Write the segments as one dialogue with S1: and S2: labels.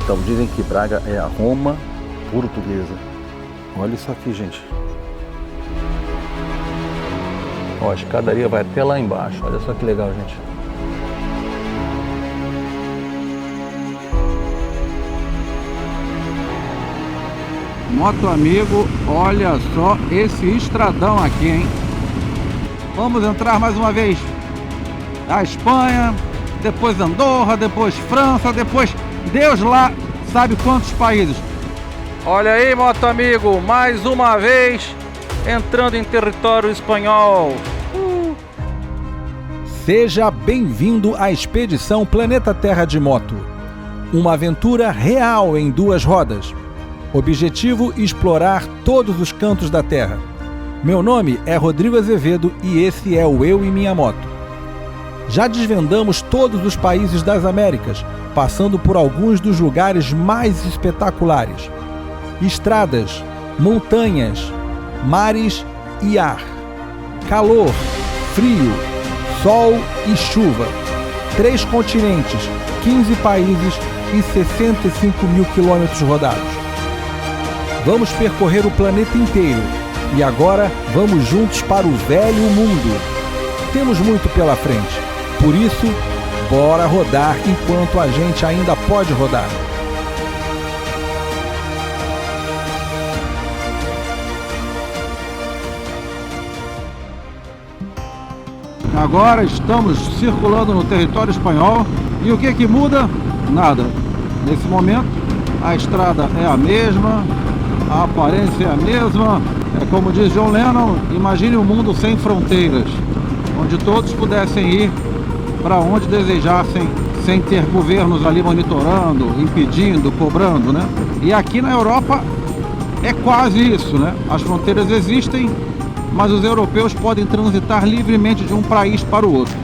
S1: Então, dizem que Braga é a Roma portuguesa. Olha isso aqui, gente. Ó, a escadaria vai até lá embaixo. Olha só que legal, gente.
S2: Moto amigo, olha só esse estradão aqui, hein? Vamos entrar mais uma vez. A Espanha, depois Andorra, depois França, depois Deus lá sabe quantos países. Olha aí, moto amigo, mais uma vez entrando em território espanhol.
S3: Seja bem-vindo à Expedição Planeta Terra de Moto. Uma aventura real em 2 rodas. Objetivo: explorar todos os cantos da Terra. Meu nome é Rodrigo Azevedo e esse é o Eu e Minha Moto. Já desvendamos todos os países das Américas, passando por alguns dos lugares mais espetaculares. Estradas, montanhas, mares e ar. Calor, frio, sol e chuva. 3 continentes, 15 países e 65 mil quilômetros rodados. Vamos percorrer o planeta inteiro e agora vamos juntos para o velho mundo. Temos muito pela frente, por isso, bora rodar enquanto a gente ainda pode rodar.
S2: Agora estamos circulando no território espanhol e o que muda? Nada. Nesse momento a estrada é a mesma, a aparência é a mesma. É como diz John Lennon, imagine um mundo sem fronteiras, onde todos pudessem ir para onde desejassem, sem ter governos ali monitorando, impedindo, cobrando, né? E aqui na Europa é quase isso, né? As fronteiras existem, mas os europeus podem transitar livremente de um país para o outro.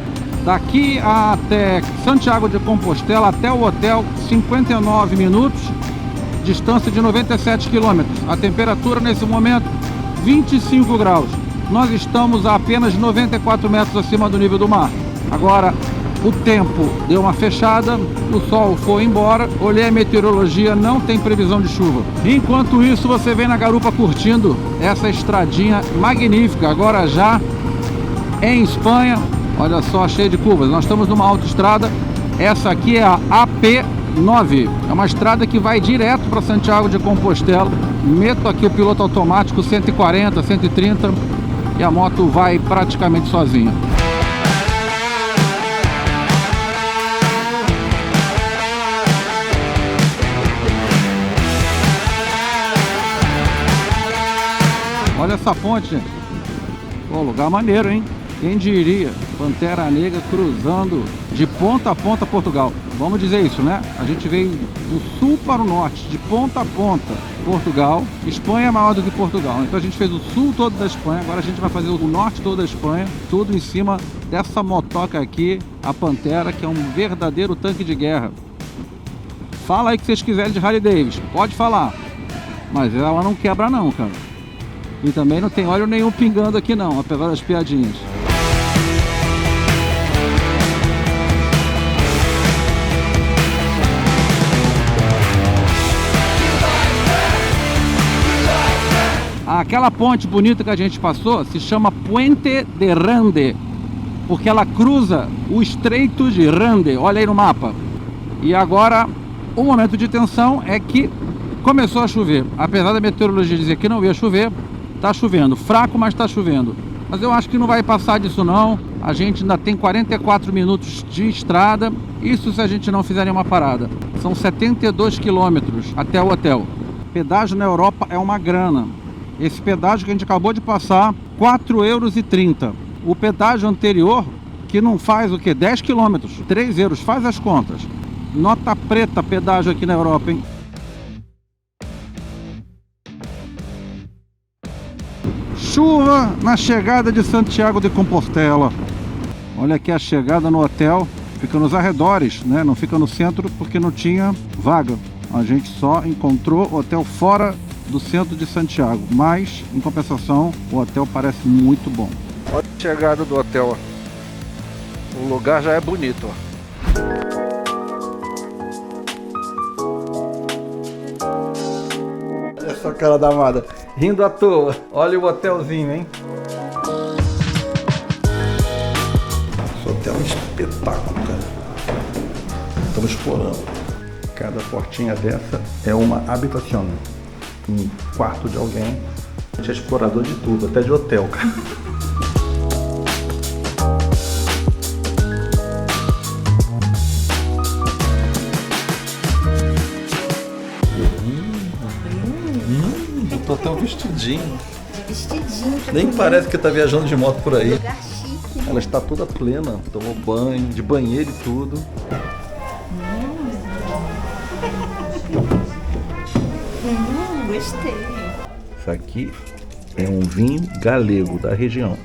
S2: Daqui até Santiago de Compostela, até o hotel, 59 minutos, distância de 97 quilômetros. A temperatura nesse momento, 25 graus. Nós estamos a apenas 94 metros acima do nível do mar. Agora, o tempo deu uma fechada, o sol foi embora, olhei a meteorologia, não tem previsão de chuva. Enquanto isso, você vem na garupa curtindo essa estradinha magnífica, agora já em Espanha. Olha só, cheia de curvas. Nós estamos numa autoestrada, essa aqui é a AP9. É uma estrada que vai direto para Santiago de Compostela. Meto aqui o piloto automático 140, 130 e a moto vai praticamente sozinha. Olha essa ponte, gente. Pô, lugar maneiro, hein? Quem diria? Pantera Negra cruzando de ponta a ponta Portugal. Vamos dizer isso, né? A gente veio do sul para o norte, de ponta a ponta Portugal. Espanha é maior do que Portugal. Então a gente fez o sul todo da Espanha. Agora a gente vai fazer o norte todo da Espanha. Tudo em cima dessa motoca aqui, a Pantera, que é um verdadeiro tanque de guerra. Fala aí o que vocês quiserem de Harley Davidson. Pode falar. Mas ela não quebra não, cara. E também não tem óleo nenhum pingando aqui não, apesar das piadinhas. Aquela ponte bonita que a gente passou se chama Puente de Rande, porque ela cruza o Estreito de Rande, olha aí no mapa. E agora, o momento de tensão é que começou a chover. Apesar da meteorologia dizer que não ia chover, tá chovendo, fraco, mas tá chovendo. Mas eu acho que não vai passar disso não. A gente ainda tem 44 minutos de estrada. Isso se a gente não fizer nenhuma parada. São 72 quilômetros até o hotel. Pedágio na Europa é uma grana. Esse pedágio que a gente acabou de passar, 4,30 €. O pedágio anterior, que não faz o que? 10 quilômetros, 3 €. Faz as contas. Nota preta pedágio aqui na Europa, hein? Chuva na chegada de Santiago de Compostela. Olha aqui a chegada no hotel. Fica nos arredores, né? Não fica no centro porque não tinha vaga. A gente só encontrou hotel fora do centro de Santiago. Mas, em compensação, o hotel parece muito bom.
S1: Olha a chegada do hotel, ó. O lugar já é bonito, ó.
S3: cara da Amada. Rindo à toa. Olha o hotelzinho, hein? Esse hotel é um espetáculo, cara. Estamos explorando. Cada portinha dessa é uma habitação. Um quarto de alguém. A gente é explorador de tudo, até de hotel, cara. Botou até um vestidinho.
S4: Vestidinho.
S3: Nem parece que tá viajando de moto por aí.
S4: Lugar chique.
S3: Ela está toda plena, tomou banho, de banheiro e tudo.
S4: Gostei.
S3: Isso aqui é um vinho galego da região.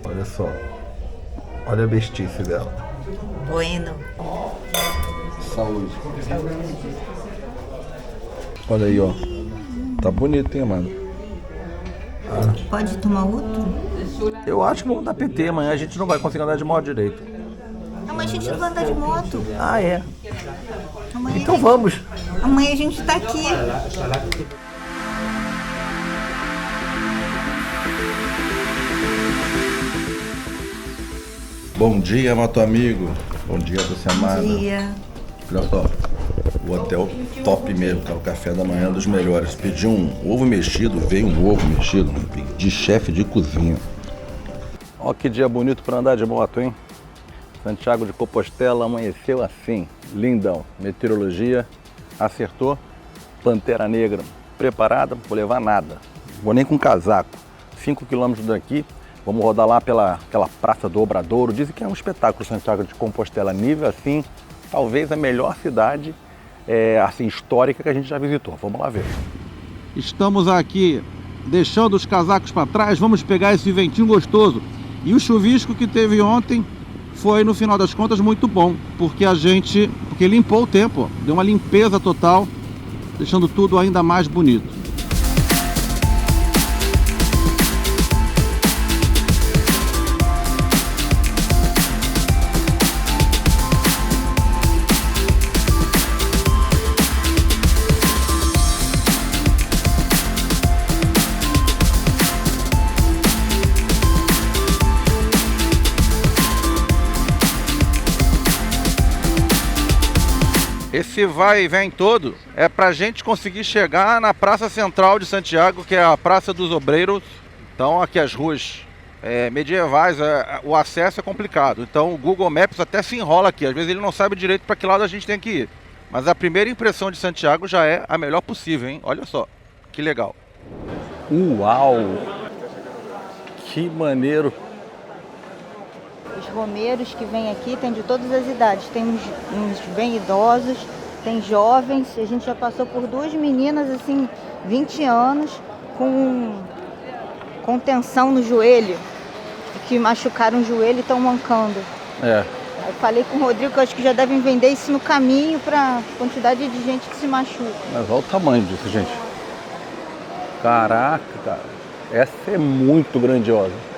S3: Olha só. Olha a bestice dela.
S4: Bueno.
S3: Saúde. Olha aí, ó. Tá bonito, hein, mano?
S4: Pode tomar outro?
S3: Eu acho que vamos dar PT. Amanhã a gente não vai conseguir andar de moto direito.
S4: Não, mas a gente não vai andar de moto.
S3: Ah, é?
S4: Amanhã
S3: Então vamos.
S4: Amanhã a gente tá aqui.
S3: Bom dia, moto amigo. Bom dia, você amada.
S4: Bom dia.
S3: Olha só, o hotel top mesmo, cara. O café da manhã dos melhores. Pedi um ovo mexido, veio um ovo mexido, de chefe de cozinha. Ó que dia bonito para andar de moto, hein? Santiago de Compostela amanheceu assim, lindão. Meteorologia acertou. Pantera Negra preparada, não vou levar nada. Vou nem com casaco. 5 quilômetros daqui, vamos rodar lá pela aquela Praça do Obradouro. Dizem que é um espetáculo Santiago de Compostela, nível assim, talvez a melhor cidade assim, histórica que a gente já visitou. Vamos lá ver.
S2: Estamos aqui deixando os casacos para trás, vamos pegar esse ventinho gostoso. E o chuvisco que teve ontem foi, no final das contas, muito bom, porque limpou o tempo, ó, deu uma limpeza total, deixando tudo ainda mais bonito.
S3: Esse vai e vem todo é pra gente conseguir chegar na Praça Central de Santiago, que é a Praça dos Obreiros. Então aqui as ruas medievais, o acesso é complicado. Então o Google Maps até se enrola aqui, às vezes ele não sabe direito para que lado a gente tem que ir. Mas a primeira impressão de Santiago já é a melhor possível, hein? Olha só, que legal. Uau! Que maneiro!
S4: Os romeiros que vêm aqui tem de todas as idades. Tem uns bem idosos, tem jovens. A gente já passou por 2 meninas, assim, 20 anos, com tensão no joelho, que machucaram o joelho e estão mancando. Eu falei com o Rodrigo que eu acho que já devem vender isso no caminho para quantidade de gente que se machuca.
S3: Mas olha o tamanho disso, gente. Caraca, cara. Essa é muito grandiosa.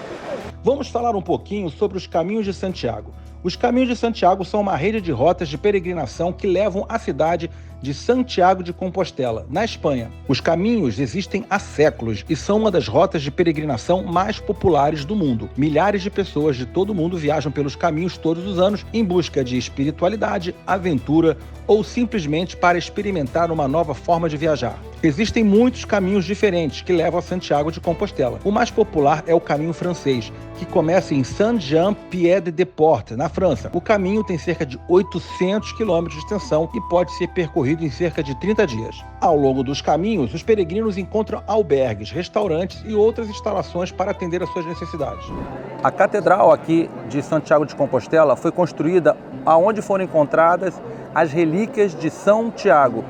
S3: Vamos falar um pouquinho sobre os Caminhos de Santiago. Os Caminhos de Santiago são uma rede de rotas de peregrinação que levam à cidade de Santiago de Compostela, na Espanha. Os caminhos existem há séculos e são uma das rotas de peregrinação mais populares do mundo. Milhares de pessoas de todo o mundo viajam pelos caminhos todos os anos em busca de espiritualidade, aventura ou simplesmente para experimentar uma nova forma de viajar. Existem muitos caminhos diferentes que levam a Santiago de Compostela. O mais popular é o caminho francês, que começa em Saint-Jean-Pied-de-Port, na França. O caminho tem cerca de 800 km de extensão e pode ser percorrido em cerca de 30 dias. Ao longo dos caminhos, os peregrinos encontram albergues, restaurantes e outras instalações para atender às suas necessidades. A catedral aqui de Santiago de Compostela foi construída aonde foram encontradas as relíquias de São Tiago.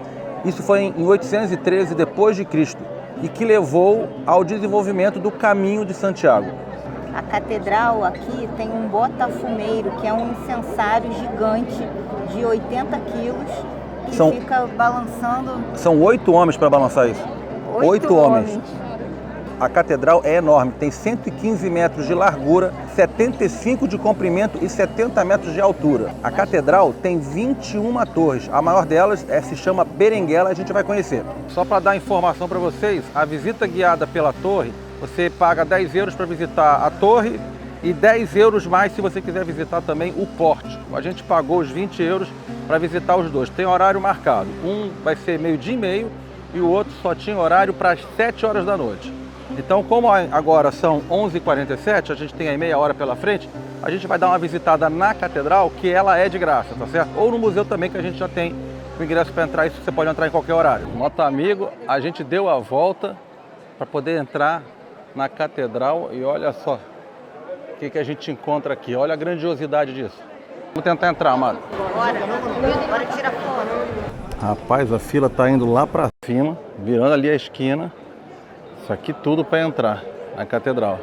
S3: Isso foi em 813 d.C. e que levou ao desenvolvimento do Caminho de Santiago.
S4: A catedral aqui tem um botafumeiro, que é um incensário gigante de 80 quilos que fica balançando.
S3: São 8 homens para balançar isso. 8 homens.
S1: A catedral é enorme, tem 115 metros de largura, 75 de comprimento e 70 metros de altura. A catedral tem 21 torres, a maior delas se chama Berenguela, a gente vai conhecer. Só para dar informação para vocês, a visita guiada pela torre, você paga 10 euros para visitar a torre e 10 euros mais se você quiser visitar também o pórtico. A gente pagou os 20 euros para visitar os dois. Tem horário marcado. Um vai ser 12h30 e o outro só tinha horário para as 7 horas da noite. Então, como agora são 11h47, a gente tem aí meia hora pela frente, a gente vai dar uma visitada na catedral, que ela é de graça, tá certo? Ou no museu também, que a gente já tem o ingresso para entrar, isso você pode entrar em qualquer horário. Moto amigo, a gente deu a volta para poder entrar na catedral e olha só o que a gente encontra aqui. Olha a grandiosidade disso. Vamos tentar entrar, amado.
S4: Bora tirar foto.
S1: Rapaz, a fila tá indo lá para cima, virando ali a esquina. Isso aqui tudo para entrar na catedral.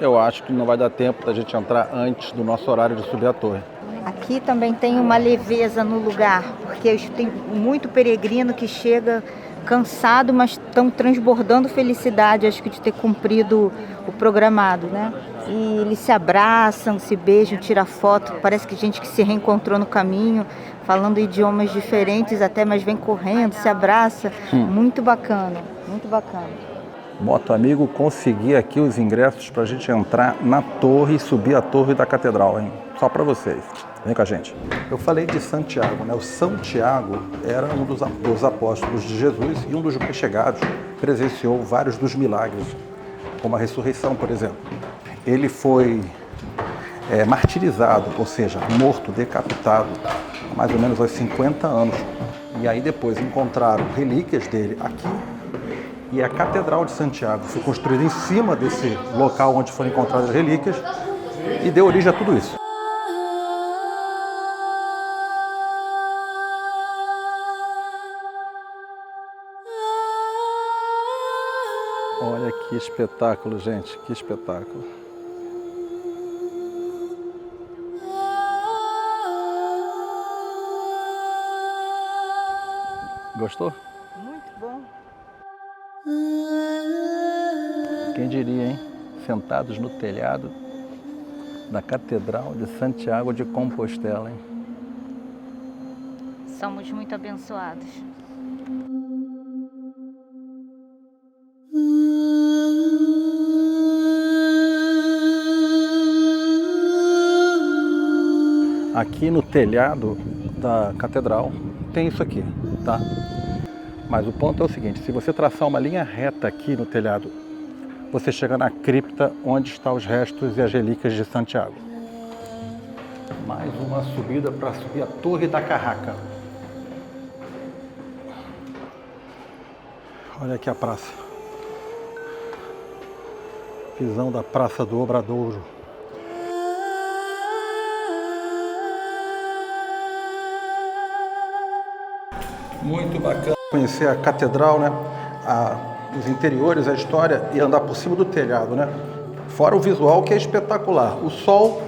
S1: Eu acho que não vai dar tempo da gente entrar antes do nosso horário de subir a torre.
S4: Aqui também tem uma leveza no lugar, porque tem muito peregrino que chega cansado, mas estão transbordando felicidade, acho que de ter cumprido o programado, né? E eles se abraçam, se beijam, tiram foto, parece que gente que se reencontrou no caminho, falando idiomas diferentes até, mas vem correndo, se abraça. Muito bacana, muito bacana.
S1: Moto amigo, consegui aqui os ingressos para a gente entrar na torre e subir a torre da catedral, hein? Só para vocês. Vem com a gente. Eu falei de Santiago, né? O São Tiago era um dos apóstolos de Jesus e um dos mais chegados. Presenciou vários dos milagres, como a ressurreição, por exemplo. Ele foi martirizado, ou seja, morto, decapitado, há mais ou menos aos 50 anos. E aí depois encontraram relíquias dele aqui. E a Catedral de Santiago foi construída em cima desse local onde foram encontradas as relíquias e deu origem a tudo isso. Olha que espetáculo, gente, que espetáculo. Gostou?
S4: Muito bom.
S1: Quem diria, hein? Sentados no telhado da Catedral de Santiago de Compostela, hein?
S4: Somos muito abençoados.
S1: Aqui no telhado da catedral tem isso aqui, tá? Mas o ponto é o seguinte, se você traçar uma linha reta aqui no telhado, você chega na cripta onde estão os restos e as relíquias de Santiago. Mais uma subida para subir a Torre da Carraca. Olha aqui a praça. Visão da Praça do Obradouro. Muito bacana conhecer a catedral, né? Os interiores, a história e andar por cima do telhado, né? Fora o visual que é espetacular. O sol,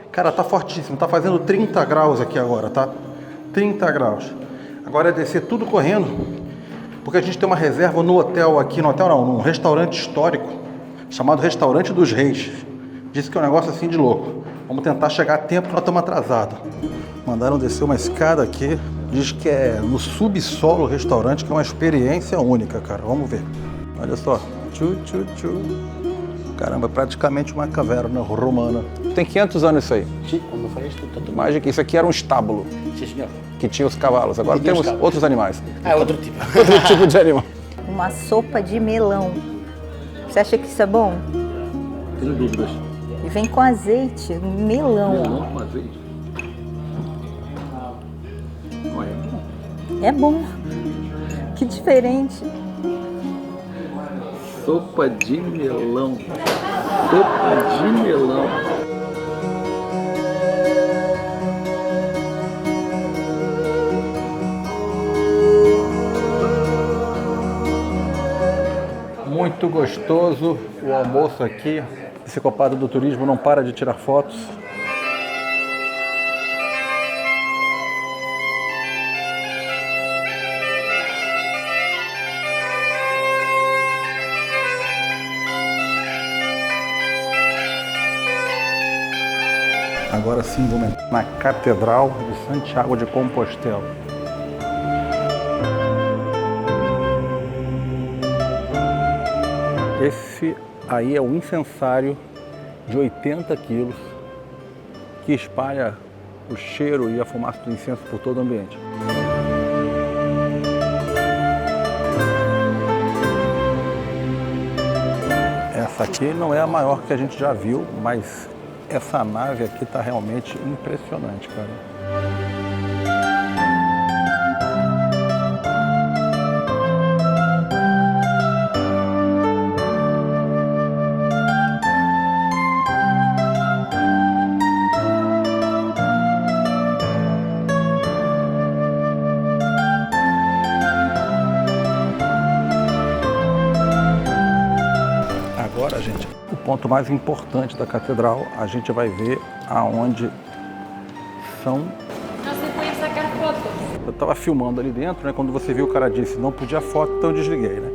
S1: cara, tá fortíssimo, tá fazendo 30 graus aqui agora, tá? 30 graus. Agora é descer tudo correndo, porque a gente tem uma reserva no hotel aqui, no hotel não, num restaurante histórico, chamado Restaurante dos Reis. Disse que é um negócio assim de louco. Vamos tentar chegar a tempo, nós estamos atrasados. Mandaram descer uma escada aqui. Diz que é no subsolo o restaurante, que é uma experiência única, cara. Vamos ver. Olha só. Caramba, praticamente uma caverna romana. Tem 500 anos isso aí.
S5: Sim, quando foi isso, tudo
S1: Mais de que isso aqui era um estábulo.
S5: Sim, senhor.
S1: Que tinha os cavalos. Agora
S5: Tinha os
S1: temos
S5: cavalos.
S1: outros animais.
S5: É outro tipo.
S1: Outro tipo de animal.
S4: Uma sopa de melão. Você acha que isso é bom?
S1: Tenho dúvidas.
S4: E vem com azeite, melão.
S1: Melão com azeite. Olha.
S4: É bom. Que diferente.
S1: Sopa de melão. Sopa de melão. Muito gostoso o almoço aqui. Esse copado do turismo não para de tirar fotos.
S2: Agora sim vamos entrar na Catedral de Santiago de Compostela.
S1: Esse aí é o incensário de 80 quilos que espalha o cheiro e a fumaça do incenso por todo o ambiente. Essa aqui não é a maior que a gente já viu, mas essa nave aqui está realmente impressionante, cara. Agora, gente, o ponto mais importante da catedral, a gente vai ver aonde são...
S6: Não se pode sacar fotos.
S1: Eu estava filmando ali dentro, né? Quando você viu, o cara disse não podia foto, então eu desliguei, né?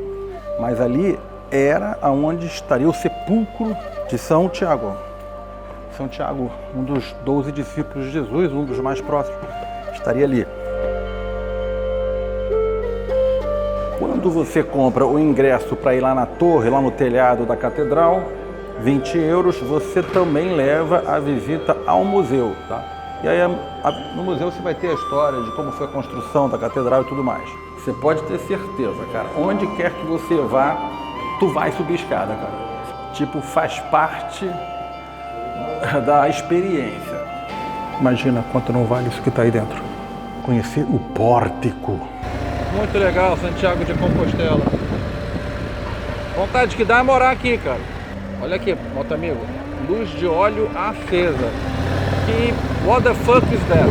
S1: Mas ali era aonde estaria o sepulcro de São Tiago. São Tiago, um dos 12 discípulos de Jesus, um dos mais próximos, estaria ali. Quando você compra o ingresso para ir lá na torre, lá no telhado da catedral, 20 €, você também leva a visita ao museu, tá? E aí no museu você vai ter a história de como foi a construção da catedral e tudo mais. Você pode ter certeza, cara, onde quer que você vá, tu vai subir escada, cara. Tipo, faz parte da experiência. Imagina quanto não vale isso que tá aí dentro. Conhecer o pórtico.
S2: Muito legal, Santiago de Compostela.
S1: Vontade que dá é morar aqui, cara. Olha aqui, moto amigo. Luz de óleo acesa. Que what the fuck is that?